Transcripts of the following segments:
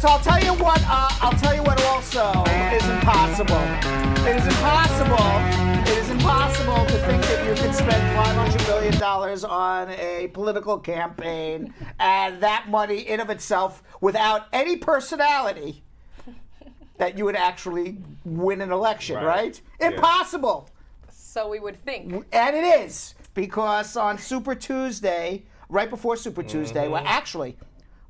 So I'll tell you what. I'll tell you what. Also, is impossible. It is impossible. It is impossible to think that you can spend $500 million on a political campaign and that money in of itself without any personality that you would actually win an election, right? Impossible. So we would think. And it is, because on Super Tuesday, right before Super Tuesday, well, actually,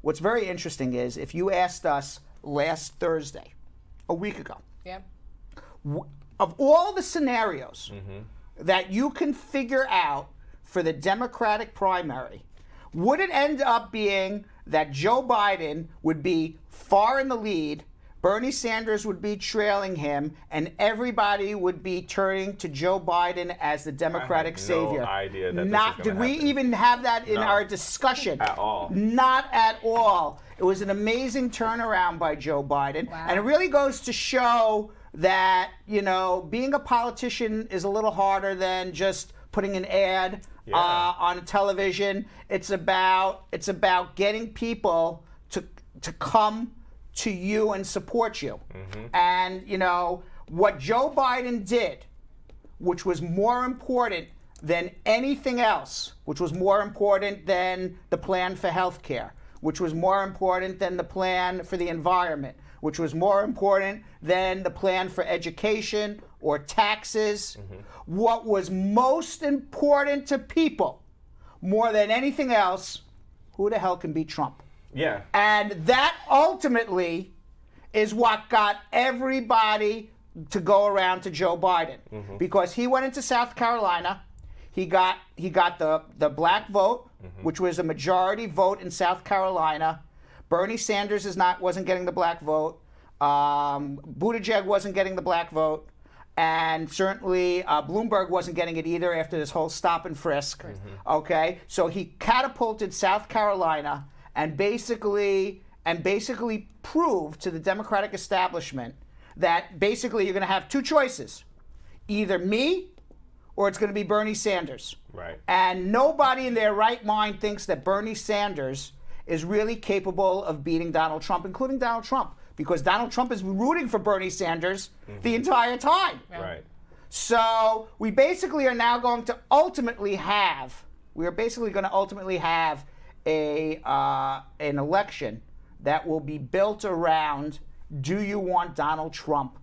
what's very interesting is if you asked us last Thursday, a week ago, of all the scenarios that you can figure out for the Democratic primary, would it end up being that Joe Biden would be far in the lead, Bernie Sanders would be trailing him, and everybody would be turning to Joe Biden as the Democratic savior? No idea that Not this is did gonna we happen. even have that in our discussion? At all. Not at all. It was an amazing turnaround by Joe Biden, and it really goes to show that, you know, being a politician is a little harder than just putting an ad on television. It's about getting people to come to you and support you. And, you know, what Joe Biden did, which was more important than anything else, which was more important than the plan for health care, which was more important than the plan for the environment, which was more important than the plan for education or taxes. What was most important to people, more than anything else, who the hell can beat Trump? Yeah. And that ultimately is what got everybody to go around to Joe Biden, because he went into South Carolina. He got the black vote, which was a majority vote in South Carolina. Bernie Sanders wasn't getting the black vote. Buttigieg wasn't getting the black vote. And certainly Bloomberg wasn't getting it either after this whole stop and frisk. Okay, so he catapulted South Carolina and basically proved to the Democratic establishment that basically you're going to have two choices: either me or it's going to be Bernie Sanders. Right. And nobody in their right mind thinks that Bernie Sanders is really capable of beating Donald Trump, including Donald Trump, because Donald Trump is rooting for Bernie Sanders the entire time. Right. So we basically are now going to ultimately have an election that will be built around, do you want Donald Trump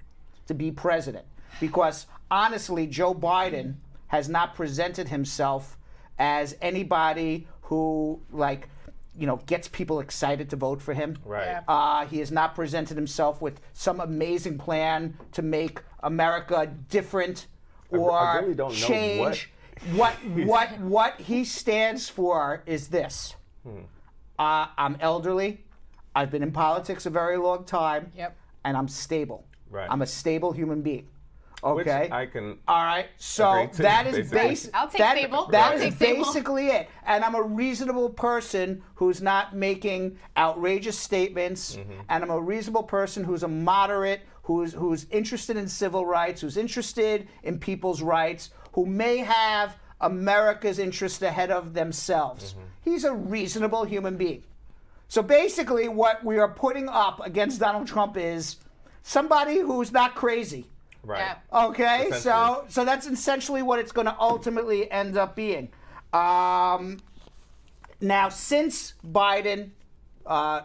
to be president? Because honestly, Joe Biden has not presented himself as anybody who, like, you know, gets people excited to vote for him. Right. He has not presented himself with some amazing plan to make America different or I really don't change. know What he stands for is this. I'm elderly. I've been in politics a very long time. And I'm stable. Right. I'm a stable human being. Okay. Which I can. All right. So agree to, that is basically. I'll take stable. That I'll is take stable. basically it. And I'm a reasonable person who's not making outrageous statements. And I'm a reasonable person who's a moderate, who's interested in civil rights, who's interested in people's rights, who may have America's interest ahead of themselves. He's a reasonable human being. So basically what we are putting up against Donald Trump is somebody who's not crazy. Right. Okay, so that's essentially what it's going to ultimately end up being. Now, since Biden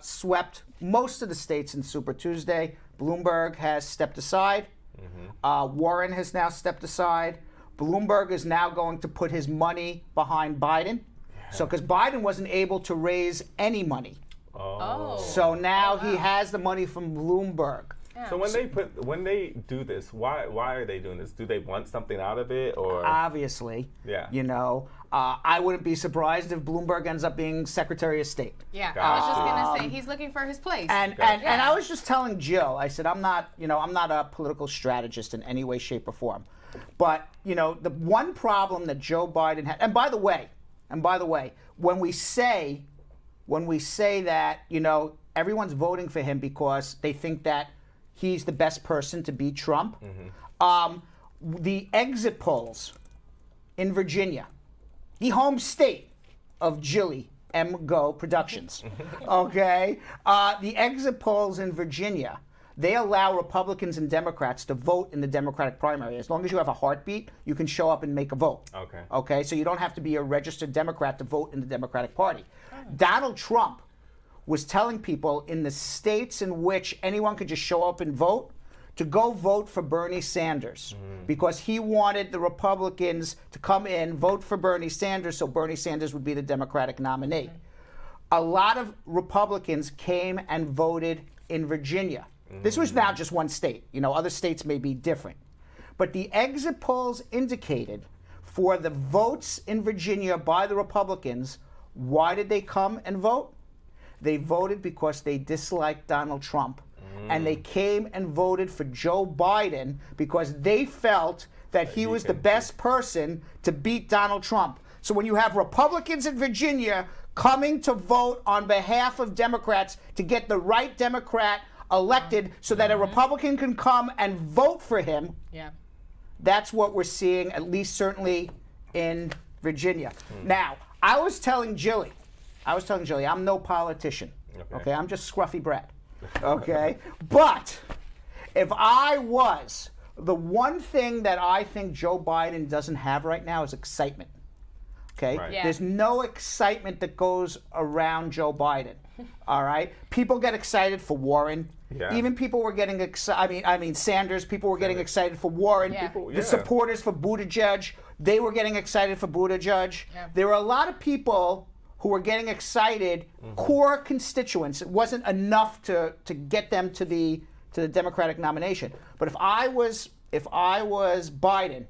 swept most of the states in Super Tuesday, Bloomberg has stepped aside. Warren has now stepped aside. Bloomberg is now going to put his money behind Biden. So, because Biden wasn't able to raise any money. So now he has the money from Bloomberg. So when they do this, why are they doing this? Do they want something out of it, or obviously? You know, I wouldn't be surprised if Bloomberg ends up being Secretary of State. I was just gonna say he's looking for his place. And I was just telling Jill, I said I'm not a political strategist in any way, shape, or form, but you know the one problem that Joe Biden had, and by the way, when we say that, you know, everyone's voting for him because they think that he's the best person to beat Trump. The exit polls in Virginia, the home state of Jilly, MGO Productions. Okay? The exit polls in Virginia, they allow Republicans and Democrats to vote in the Democratic primary. As long as you have a heartbeat, you can show up and make a vote. Okay. Okay? So you don't have to be a registered Democrat to vote in the Democratic Party. Donald Trump was telling people in the states in which anyone could just show up and vote to go vote for Bernie Sanders because he wanted the Republicans to come in, vote for Bernie Sanders so Bernie Sanders would be the Democratic nominee. A lot of Republicans came and voted in Virginia. This was now just one state. You know, other states may be different. But the exit polls indicated for the votes in Virginia by the Republicans, why did they come and vote? They voted because they disliked Donald Trump. And they came and voted for Joe Biden because they felt that he was the best person to beat Donald Trump. So when you have Republicans in Virginia coming to vote on behalf of Democrats to get the right Democrat elected so that a Republican can come and vote for him, that's what we're seeing, at least certainly in Virginia. Now, I was telling Jilly, I'm no politician. Okay, I'm just Scruffy Brad. Okay, but if I was, the one thing that I think Joe Biden doesn't have right now is excitement. Okay, there's no excitement that goes around Joe Biden. All right, people get excited for Warren. Even people were getting excited. I mean Sanders. People were getting excited for Warren. The supporters for Buttigieg, they were getting excited for Buttigieg. There were a lot of people who were getting excited, core constituents. It wasn't enough to get them to the Democratic nomination. But if I was Biden,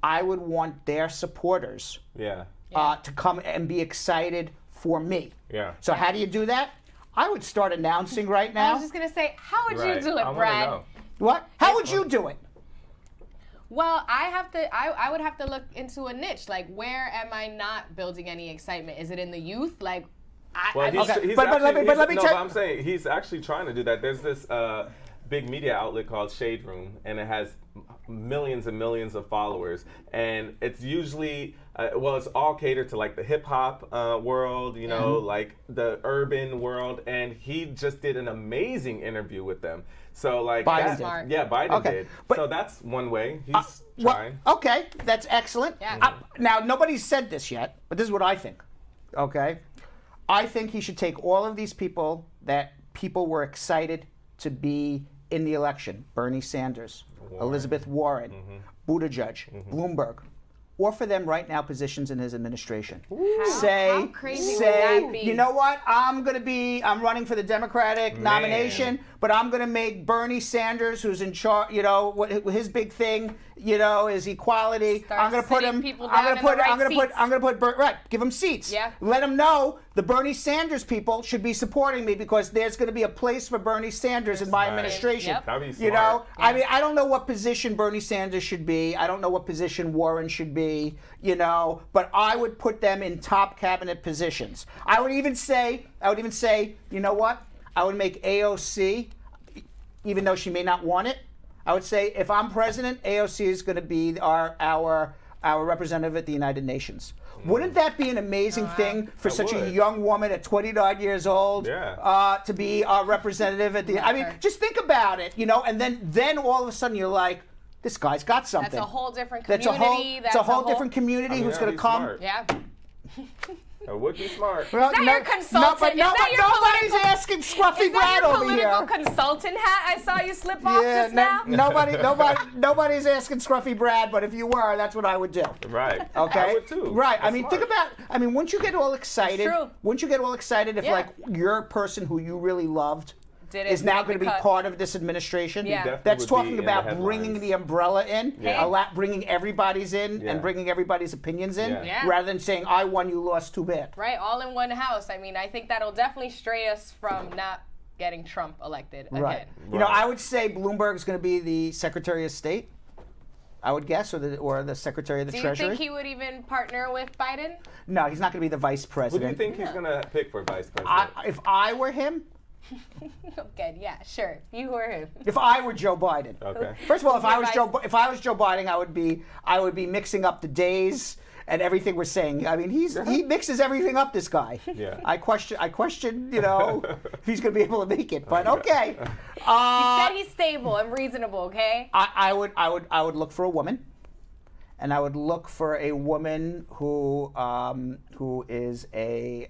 I would want their supporters to come and be excited for me. So how do you do that? I would start announcing right now. I was just gonna say, how would you do it, Brad? What? How would you do it? Well, I would have to look into a niche. Like, where am I not building any excitement? Is it in the youth? Like, but let me tell you. I'm saying he's actually trying to do that. There's this big media outlet called Shade Room, and it has millions and millions of followers, and it's usually it's all catered to like the hip hop world, you know, like the urban world, and he just did an amazing interview with them. So like Biden did. Biden did. But, so that's one way he's trying. Okay, that's excellent. Now nobody's said this yet, but this is what I think. Okay, I think he should take all of these people that people were excited to be in the election: Bernie Sanders, Elizabeth Warren, Buttigieg, Bloomberg, or for them right now positions in his administration. How crazy would that be? You know what? I'm running for the Democratic nomination, but I'm going to make Bernie Sanders, who's in charge, you know, what his big thing, you know, is equality. I'm going to put him. Give him seats. Let him know the Bernie Sanders people should be supporting me because there's going to be a place for Bernie Sanders in my administration. That'd be smart. You know, I mean, I don't know what position Bernie Sanders should be. I don't know what position Warren should be. You know, but I would put them in top cabinet positions. I would even say, you know what? I would make AOC, even though she may not want it. I would say if I'm president, AOC is going to be our representative at the United Nations. Wouldn't that be an amazing thing for such a young woman at 29 years old to be our representative at the? I mean, just think about it, you know. And then all of a sudden you're like, this guy's got something. That's a whole different community. That's a whole different community who's going to come. Smart. It would be smart. Well, is that your consultant? Nobody's asking Scruffy Brad over here. Is that your political consultant hat I saw you slip off just now? Nobody's asking Scruffy Brad, but if you were, that's what I would do. Right. Okay. I would too. Right. That's think smart. about. Once you get all excited, if like your person who you really loved is now going to be part of this administration. That's talking about bringing the umbrella in, bringing everybody's in, and bringing everybody's opinions in, rather than saying, I won, you lost, too bad. Right, all in one house. I mean, I think that'll definitely stray us from not getting Trump elected again. You know, I would say Bloomberg is going to be the Secretary of State, I would guess, or the Secretary of the Treasury. Do you think he would even partner with Biden? No, he's not going to be the Vice President. Who do you think he's going to pick for Vice President? If I were him, okay, yeah, sure. You were him. If I were Joe Biden. Okay. First of all, if I was Joe Biden, I would be mixing up the days and everything we're saying. I mean, he mixes everything up. This guy. Yeah. I question, if he's going to be able to make it. But okay. He said he's stable and reasonable. Okay. I would look for a woman, and I would look for a woman who is a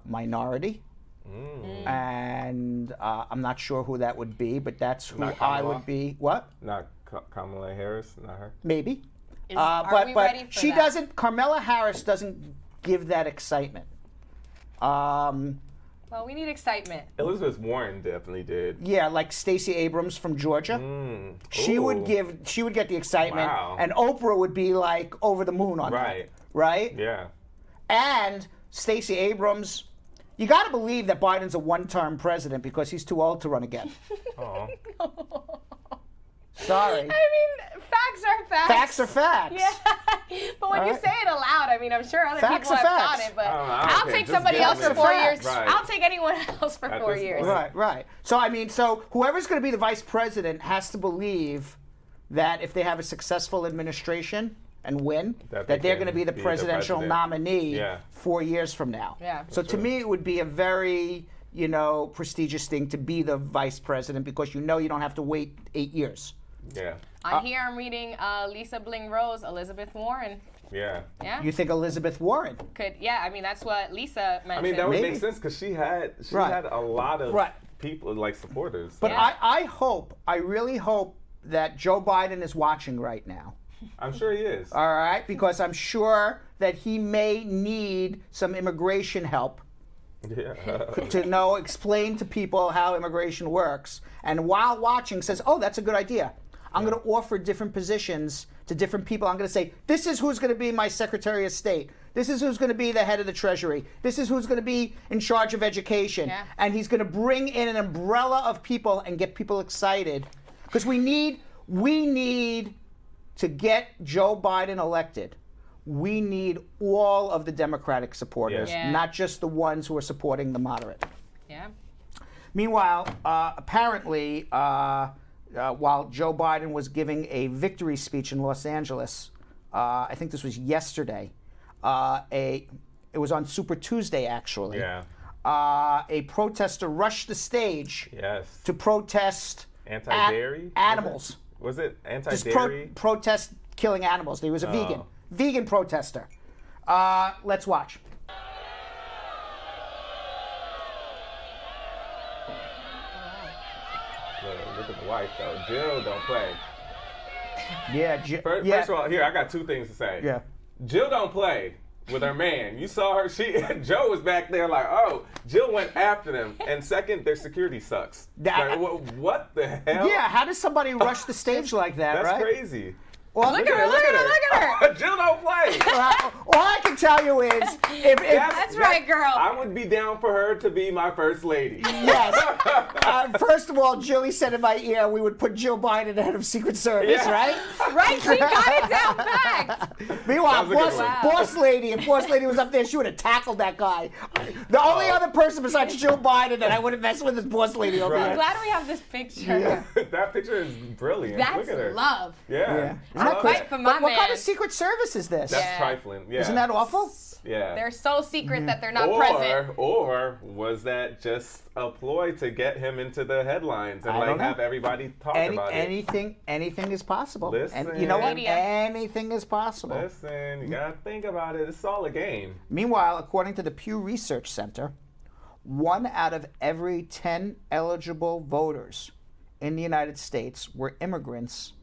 minority. And I'm not sure who that would be, but that's who I would be. What? Not Kamala Harris, not her. Maybe. Are we ready for she that? doesn't. Carmela Harris doesn't give that excitement. Well, we need excitement. Elizabeth Warren definitely did. Yeah, like Stacey Abrams from Georgia. She would get the excitement, Wow. and Oprah would be like over the moon on Right. that. Right. Yeah. And Stacey Abrams, you got to believe that Biden's a one-term president because he's too old to run again. Oh. Sorry. I mean, facts are facts. Facts are facts. Yeah. But when you Right. say it aloud, I mean, I'm sure other Facts people are have facts. thought it, but I don't know, I'll okay, take just somebody give else them for the 4 facts. years. Right. I'll take anyone else for At 4 this years. point. Right. So I mean, whoever's going to be the vice president has to believe that if they have a successful administration and win, That that they they're can going to be the be the presidential president. nominee Yeah. 4 years from now. Yeah. So to sure. me, it would be a very prestigious thing to be the vice president because you don't have to wait 8 years. Yeah. On here, I'm reading Lisa Bling Rose, Elizabeth Warren. Yeah. Yeah. You think Elizabeth Warren? I mean, that's what Lisa mentioned. I mean, that would Maybe. make sense because she had Right. a lot of Right. people like supporters. But Yeah. I really hope that Joe Biden is watching right now. I'm sure he is. All right, because I'm sure that he may need some immigration help Yeah. to explain to people how immigration works. And while watching says, oh, that's a good idea. I'm going to offer different positions to different people. I'm going to say, this is who's going to be my Secretary of State. This is who's going to be the head of the Treasury. This is who's going to be in charge of education. Yeah. And he's going to bring in an umbrella of people and get people excited. Because we need to get Joe Biden elected. We need all of the Democratic supporters, Yeah. not just the ones who are supporting the moderate. Yeah. Meanwhile, apparently, while Joe Biden was giving a victory speech in Los Angeles, I think this was yesterday, it was on Super Tuesday, actually. Yeah. A protester rushed the stage Yes. to protest Anti-dairy? animals. Was it Just anti-dairy? protest killing animals. He was a vegan protester. Let's watch. Look at the wife though. Jill don't play. Yeah. First of all, here I got two things to say. Yeah. Jill don't play with her man. You saw her. Joe was back there like, oh, Jill went after them. And second, their security sucks. That- Like, what the hell? Yeah, how does somebody rush the stage like that, That's right? crazy. Well, Look at her, look at her, look at her. Jill don't play. all I can tell you is, if That's right, girl. I would be down for her to be my first lady. yes. First of all, Julie said in my ear we would put Joe Biden ahead of Secret Service, Yeah. right? Right, she got it down packed. Meanwhile, That was a good one. Boss Lady, if Boss Lady was up there, she would have tackled that guy. The only other person besides Joe Biden that I wouldn't mess with is Boss Lady over Right. there. Glad we have this picture. That picture is brilliant. That's Look at her. love. Yeah. Isn't that I crazy? Fight for my What kind man. of Secret Service is this? That's Yeah. trifling. Yeah. Isn't that awful? Yeah. They're so secret that they're not present. Or was that just a ploy to get him into the headlines and I don't know. have everybody talk about it? Anything is possible. Listen. And you know what? Media. Anything is possible. Listen, you gotta think about it. It's all a game. Meanwhile, according to the Pew Research Center, 1 out of every 10 eligible voters in the United States were immigrants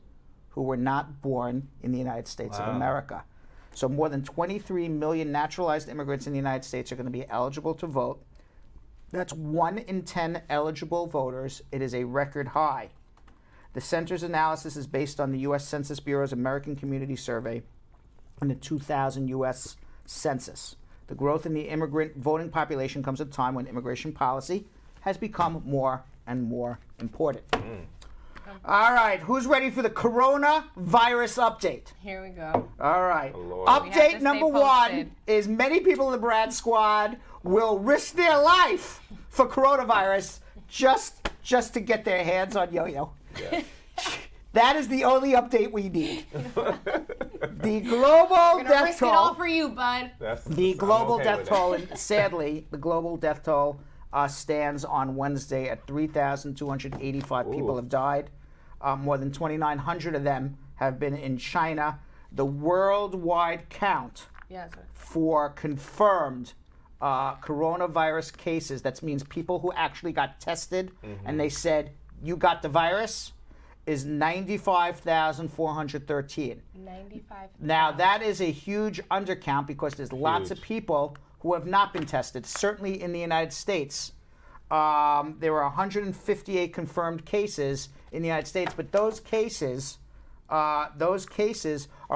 who were not born in the United States of Wow. America. So more than 23 million naturalized immigrants in the United States are going to be eligible to vote. That's 1 in 10 eligible voters. It is a record high. The center's analysis is based on the U.S. Census Bureau's American Community Survey and the 2000 U.S. Census. The growth in the immigrant voting population comes at a time when immigration policy has become more and more important. All right, who's ready for the coronavirus update? Here we go. All right. Oh, Lord. We have to Update stay number posted. 1 is many people in the Brad Squad will risk their life for coronavirus just to get their hands on Yo-Yo. Yeah. That is the only update we need. The global death risk it all toll. for you, bud. The global death toll, and sadly, the global death toll stands on Wednesday at 3,285 people have died. More than 2,900 of them have been in China. The worldwide count for confirmed coronavirus cases, that means people who actually got tested and they said, you got the virus, is 95,413. 95,000. Now, that is a huge undercount because there's lots of people who have not been tested. Certainly in the United States, there were 158 confirmed cases in the United States, but those cases are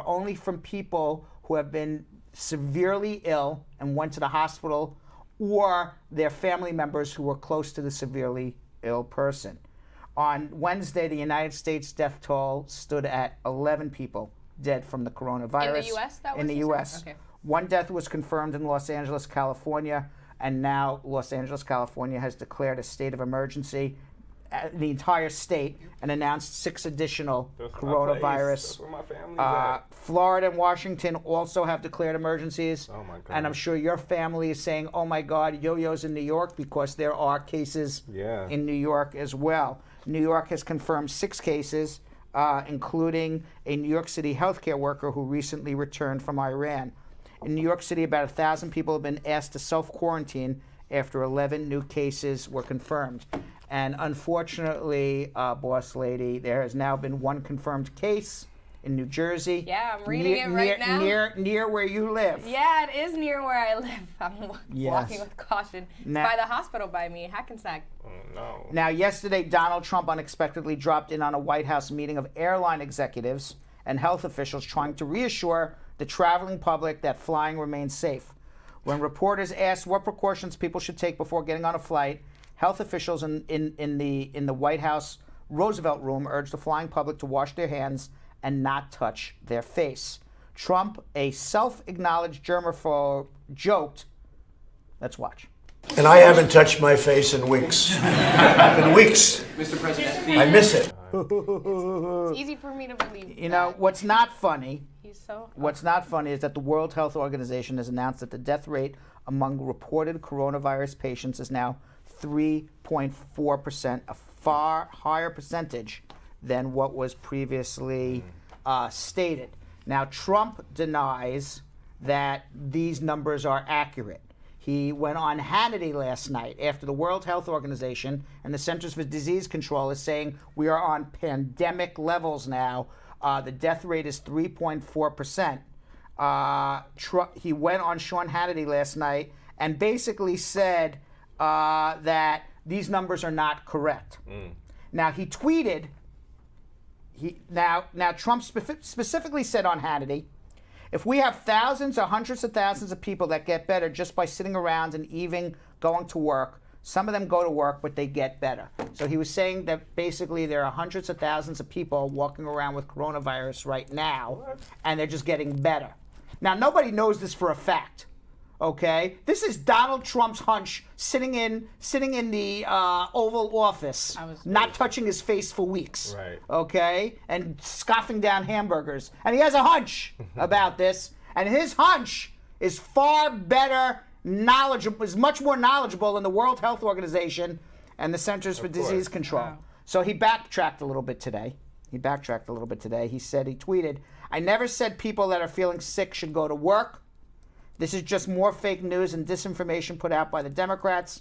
only from people who have been severely ill and went to the hospital, or their family members who were close to the severely ill person. On Wednesday, the United States death toll stood at 11 people dead from the coronavirus. In the U.S., that was in the U.S. Okay. One death was confirmed in Los Angeles, California, and now Los Angeles, California has declared a state of emergency in the entire state and announced 6 additional coronavirus. That's where my family's at. Florida and Washington also have declared emergencies. Oh my God. And I'm sure your family is saying, oh my God, yo-yo's in New York, because there are cases in New York as well. New York has confirmed 6 cases, including a New York City healthcare worker who recently returned from Iran. In New York City, about 1,000 people have been asked to self-quarantine after 11 new cases were confirmed. And unfortunately, boss lady, there has now been 1 confirmed case in New Jersey. Yeah, I'm reading it right now. Near where you live. Yeah, it is near where I live. I'm walking with caution. Now, by the hospital by me, Hackensack. Oh, no. Now, yesterday, Donald Trump unexpectedly dropped in on a White House meeting of airline executives and health officials trying to reassure the traveling public that flying remains safe. When reporters asked what precautions people should take before getting on a flight, health officials in the White House Roosevelt Room urged the flying public to wash their hands and not touch their face. Trump, a self-acknowledged germaphobe, joked. Let's watch. And I haven't touched my face in weeks. In weeks. Mr. President, I miss it. It's easy for me to believe. You know, what's not funny What's not funny is that the World Health Organization has announced that the death rate among reported coronavirus patients is now 3.4%, a far higher percentage than what was previously stated. Now, Trump denies that these numbers are accurate. He went on Hannity last night after the World Health Organization and the Centers for Disease Control is saying we are on pandemic levels now. The death rate is 3.4%. He went on Sean Hannity last night and basically said that these numbers are not correct. Now, he tweeted, now Trump specifically said on Hannity, if we have thousands or hundreds of thousands of people that get better just by sitting around and even going to work, some of them go to work, but they get better. So he was saying that basically there are hundreds of thousands of people walking around with coronavirus right now, and they're just getting better. Now, nobody knows this for a fact, okay? This is Donald Trump's hunch sitting in the Oval Office, not touching his face for weeks, okay? And scoffing down hamburgers. And he has a hunch about this, and his hunch is far better knowledgeable, is much more knowledgeable than the World Health Organization and the Centers for Disease Control. Wow. So he backtracked a little bit today. He said, he tweeted, I never said people that are feeling sick should go to work. This is just more fake news and disinformation put out by the Democrats,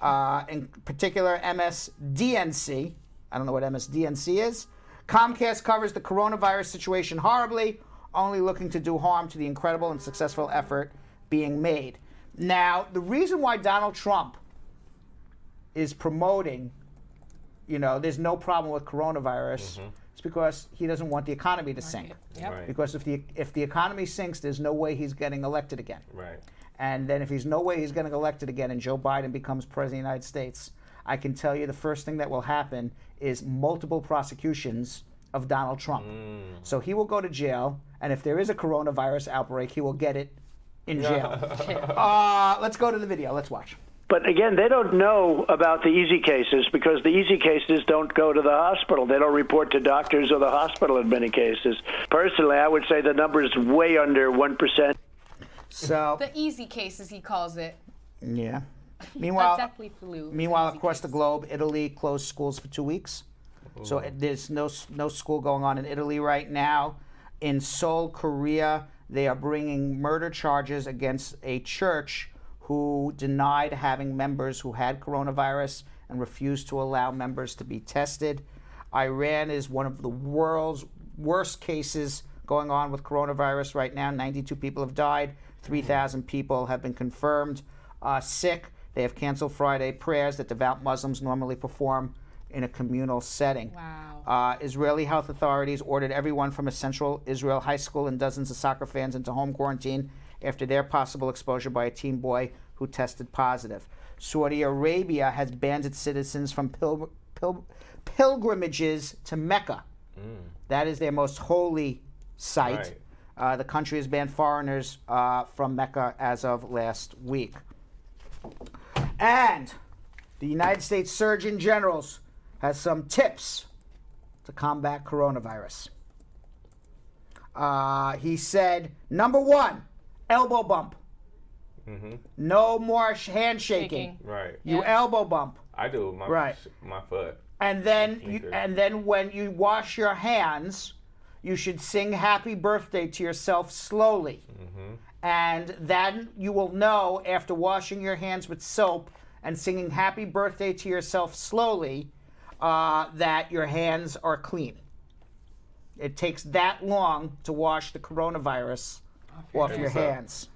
in particular MSDNC. I don't know what MSDNC is. Comcast covers the coronavirus situation horribly, only looking to do harm to the incredible and successful effort being made. Now, the reason why Donald Trump is promoting, there's no problem with coronavirus, is because he doesn't want the economy to sink. Because if the economy sinks, there's no way he's getting elected again. And then if there's no way he's getting elected again and Joe Biden becomes president of the United States, I can tell you the first thing that will happen is multiple prosecutions of Donald Trump. So he will go to jail, and if there is a coronavirus outbreak, he will get it in jail. Let's go to the video. Let's watch. But again, they don't know about the easy cases because the easy cases don't go to the hospital. They don't report to doctors or the hospital in many cases. Personally, I would say the number is way under 1%. So the easy cases, he calls it. Yeah. Meanwhile, deathly flu. Across the globe, Italy closed schools for 2 weeks. So there's no school going on in Italy right now. In Seoul, Korea, they are bringing murder charges against a church who denied having members who had coronavirus and refused to allow members to be tested. Iran is one of the world's worst cases going on with coronavirus right now. 92 people have died. 3,000 people have been confirmed sick. They have canceled Friday prayers that devout Muslims normally perform in a communal setting. Wow. Israeli health authorities ordered everyone from a central Israel high school and dozens of soccer fans into home quarantine after their possible exposure by a teen boy who tested positive. Saudi Arabia has banned its citizens from pilgrimages to Mecca. That is their most holy site. Right. The country has banned foreigners from Mecca as of last week. And the United States Surgeon General has some tips to combat coronavirus. He said, number one, elbow bump. No more handshaking. Right. You elbow bump. I do with my foot. And then when you wash your hands, you should sing happy birthday to yourself slowly. And then you will know after washing your hands with soap and singing happy birthday to yourself slowly that your hands are clean. It takes that long to wash the coronavirus off your hands.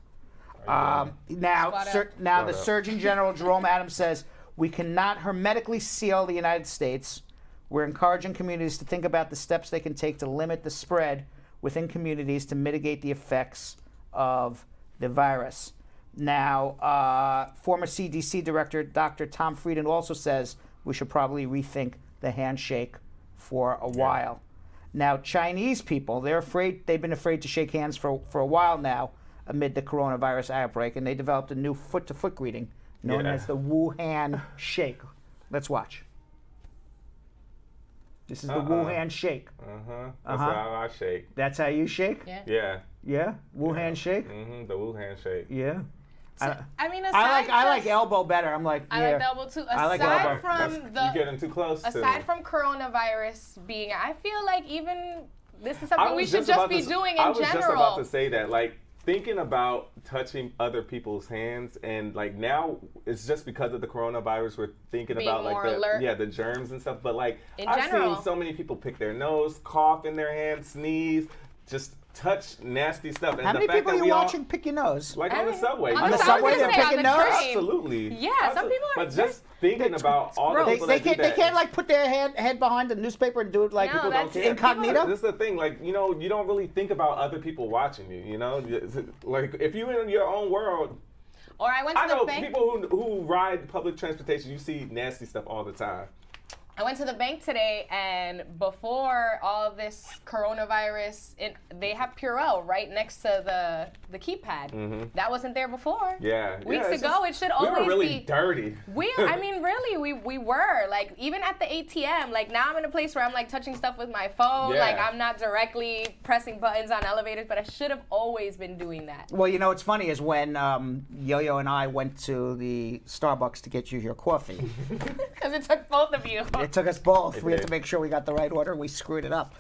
Now the Surgeon General Jerome Adams says, we cannot hermetically seal the United States. We're encouraging communities to think about the steps they can take to limit the spread within communities to mitigate the effects of the virus. Now, former CDC Director Dr. Tom Frieden also says we should probably rethink the handshake for a while. Now, Chinese people, they've been afraid to shake hands for a while now amid the coronavirus outbreak, and they developed a new foot-to-foot greeting known as the Wuhan Shake. Let's watch. This is the Wuhan Shake. That's how I shake. That's how you shake? Yeah. Yeah? Wuhan Shake? The Wuhan Shake. Yeah. So, I mean, I like elbow better. I'm like, I like the elbow too. I like elbow. You're getting too close. Aside from coronavirus being, I feel like even this is something we should just be doing in general. I was just about to say that, like, thinking about touching other people's hands, and like now it's just because of the coronavirus we're thinking being about like the germs and stuff. But like I've seen so many people pick their nose, cough in their hands, sneeze, just touch nasty stuff. And how many people are you watching pick your nose? Like on the subway. On the subway they're picking nose? Absolutely. Yeah, some people are. But just thinking about all the people that do that. They can't like put their head behind the newspaper and do it like incognito? This is the thing, like, you know, you don't really think about other people watching you, you know? Like, if you're in your own world. Or I went to the bank. People who ride public transportation, you see nasty stuff all the time. I went to the bank today, and before all this coronavirus, they have Purell right next to the keypad. That wasn't there before. Yeah. Weeks ago, it should always be. We were really dirty. I mean, really, we were. Like, even at the ATM, like, now I'm in a place where I'm, like, touching stuff with my phone. Yeah. Like, I'm not directly pressing buttons on elevators, but I should have always been doing that. Well, you know, what's funny is when Yo-Yo and I went to the Starbucks to get you your coffee. Because it took both of you. It took us both. We had to make sure we got the right order. We screwed it up.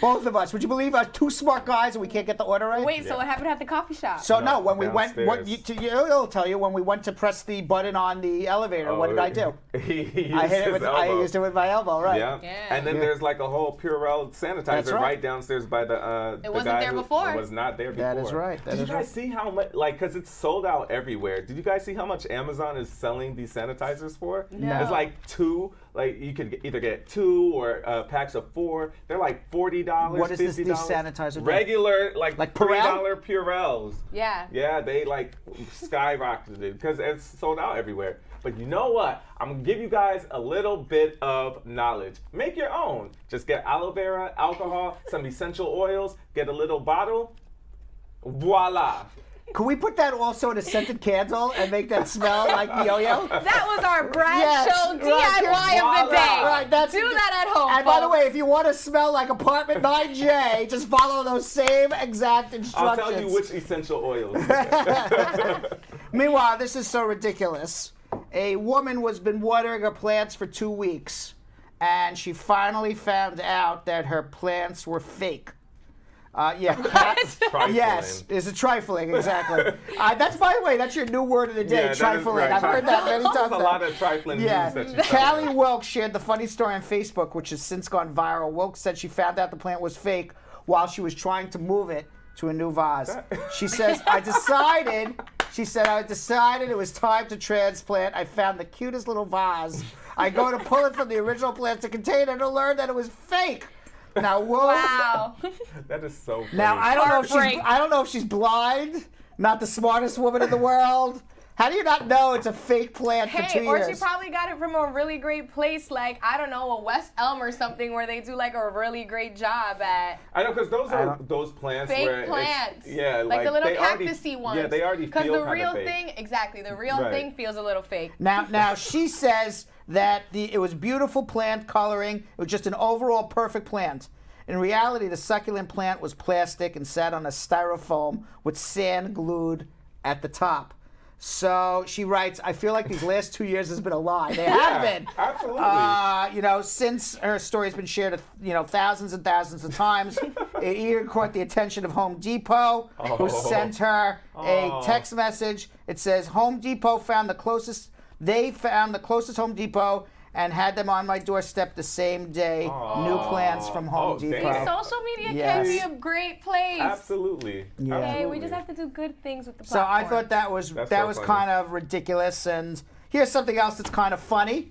Both of us. Would you believe us? Two smart guys and we can't get the order right? Wait, so what happened at the coffee shop? So no, when we went, it'll tell you when we went to press the button on the elevator. What did I do? I used it with my elbow, right? Yeah. And then there's like a whole Purell sanitizer right downstairs by the. It wasn't there before. It was not there before. That is right. Did you guys see how much? Like, because it's sold out everywhere. Did you guys see how much Amazon is selling these sanitizers for? No. It's like two. Like, you could either get two or packs of 4. They're like $40, what is $50. These sanitizers? Regular, like $3 Purells. Yeah. Yeah, they like skyrocketed because it's sold out everywhere. But you know what? I'm going to give you guys a little bit of knowledge. Make your own. Just get aloe vera, alcohol, some essential oils, get a little bottle. Voila. Could we put that also in a scented candle and make that smell like yo-yo? That was our Brad Yes, Show right, DIY of the day. Right, that's Do that at home, And by the folks. way, if you want to smell like apartment 9J, just follow those same exact I'll instructions. tell you which essential oils. Meanwhile, this is so ridiculous. A woman was been watering her plants for 2 weeks, and she finally found out that her plants were fake. Trifling. Yes, it's a trifling, exactly. That's, by the way, that's your new word of the day, Yeah, that is trifling. right. I've heard that many times. There's a lot of trifling news that you Callie Wilkes shared the funny story on Facebook, which has since gone viral. Wilkes said she found out the plant was fake while she was trying to move it to a new vase. She says, I decided it was time to transplant. I found the cutest little vase. I go to pull it from the original plastic container to learn that it was fake. Now, Wow. That is so funny. Now I Heartbreak. don't know if she's blind, not the smartest woman in the world. How do you not know it's a fake plant for 2 years? Or she probably got it from a really great place, like, I don't know, a West Elm or something, where they do like a really great job at I know, because those are those plants fake where plants. yeah, like the little they already- cactusy ones. Yeah, they already feel Because the kinda real fake. thing, exactly, the real Right. thing feels a little fake. Now she says that it was beautiful plant coloring. It was just an overall perfect plant. In reality, the succulent plant was plastic and sat on a styrofoam with sand glued at the top. So she writes, I feel like these last 2 years has been a lie. They have been. Absolutely. Since her story has been shared, thousands and thousands of times, it even caught the attention of Home Depot, who sent her a text message. It says, Home Depot found the closest Home Depot and had them on my doorstep the same day. New plants from Home Depot. damn. Social media Yes. can be a great place. Absolutely. Yeah. Okay, Absolutely. we just have to do good things with the So I platform. thought that was That's that so was funny. kind of ridiculous. And here's something else that's kind of funny,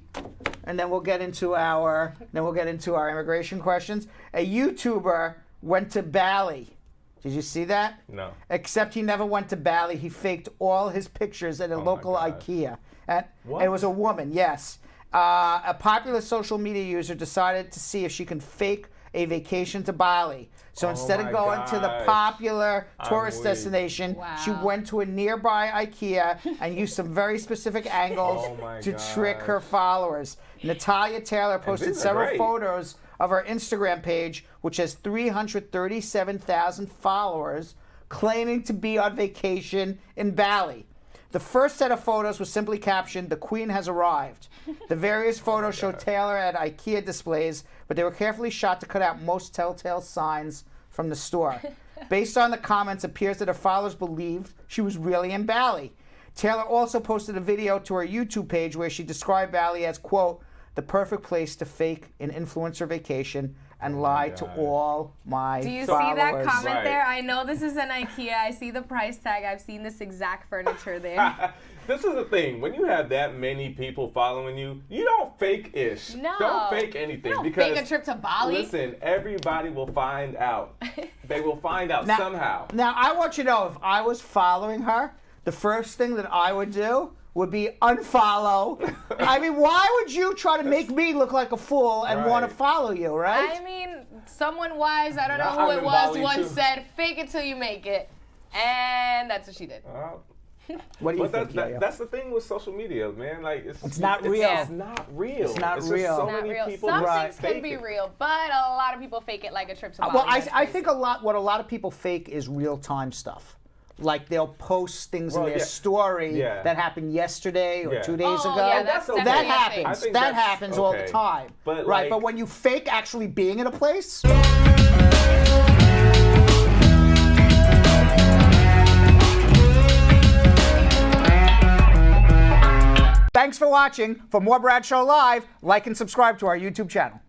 and then we'll get into our immigration questions. A YouTuber went to Bali. Did you see that? No. Except he never went to Bali. He faked all his pictures at a local gosh. IKEA. And What? it was a woman, yes. A popular social media user decided to see if she can fake a vacation to Bali. So instead of my going to the gosh. popular tourist weak. destination, she Wow. went to a nearby IKEA and used some very specific angles Oh my to trick her followers. Natalia Taylor posted these are several great. photos of her Instagram page, which has 337,000 followers, claiming to be on vacation in Bali. The first set of photos was simply captioned, "The Queen has arrived." The various photos show Taylor at IKEA displays, but they were carefully shot to cut out most telltale signs from the store. Based on the comments, it appears that her followers believed she was really in Bali. Taylor also posted a video to her YouTube page where she described Bali as, quote, the perfect place to fake an influencer vacation and lie to all my Do you followers. see that comment Right. there? I know this is an IKEA. I see the price tag. I've seen this exact furniture there. This is the thing. When you have that many people following you, you don't fake-ish. No. Don't fake anything. You don't because fake a trip to Bali. Listen, everybody will find out. They will find out somehow. Now, I want you to know, if I was following her, the first thing that I would do would be unfollow. I mean, why would you try to make me look like a fool and want to Right. follow you, right? I mean, someone wise, I don't know Now who I'm it in was, Bali, once too. said, fake it till you make it. And that's what she did. What do you But think, Yo-Yo? that's the thing with social media, man. Like It's not real. It's not real. It's not just real. So Not many real. people Some just things can fake be it. real, but a lot of people fake it like a trip to Bali. Well, That's I crazy. think what a lot of people fake is real-time stuff. Like they'll post things in Well, their yeah. story Yeah. that happened yesterday or Yeah. 2 days Oh, ago. yeah, that's okay. that definitely a thing. happens. I think That that's happens all the okay. time. But, right, like- but when you fake actually being in a place. Thanks for watching. For more Brad Show Live, like and subscribe to our YouTube channel.